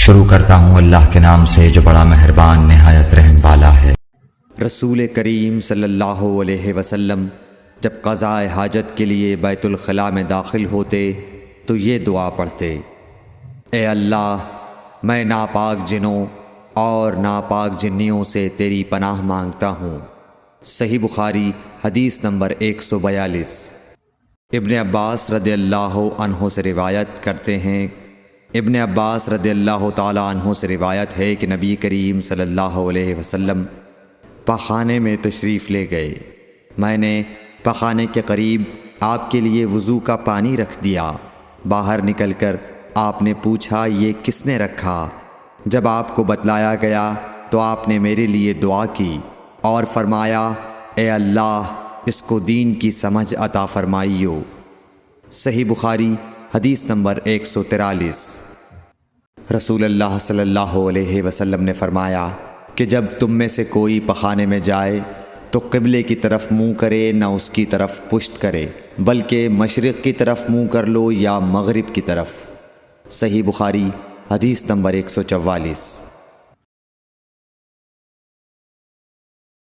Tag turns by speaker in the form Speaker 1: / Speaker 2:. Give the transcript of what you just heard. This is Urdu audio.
Speaker 1: شروع کرتا ہوں اللہ کے نام سے جو بڑا مہربان نہایت رحم والا ہے۔
Speaker 2: رسول کریم صلی اللہ علیہ وسلم جب قضاء حاجت کے لیے بیت الخلاء میں داخل ہوتے تو یہ دعا پڑھتے: اے اللہ، میں ناپاک جنوں اور ناپاک جنیوں سے تیری پناہ مانگتا ہوں۔ صحیح بخاری حدیث نمبر 142۔ ابن عباس رضی اللہ عنہ سے روایت کرتے ہیں، ابن عباس رضی اللہ تعالی عنہ سے روایت ہے کہ نبی کریم صلی اللہ علیہ وسلم پاخانے میں تشریف لے گئے۔ میں نے پاخانے کے قریب آپ کے لیے وضو کا پانی رکھ دیا۔ باہر نکل کر آپ نے پوچھا یہ کس نے رکھا؟ جب آپ کو بتلایا گیا تو آپ نے میرے لیے دعا کی اور فرمایا: اے اللہ، اس کو دین کی سمجھ عطا فرمائیو۔ صحیح بخاری حدیث نمبر 143۔ رسول اللہ صلی اللہ علیہ وسلم نے فرمایا کہ جب تم میں سے کوئی پخانے میں جائے تو قبلے کی طرف منہ کرے نہ اس کی طرف پشت کرے، بلکہ مشرق کی طرف منہ کر لو یا مغرب کی طرف۔ صحیح بخاری حدیث نمبر 144۔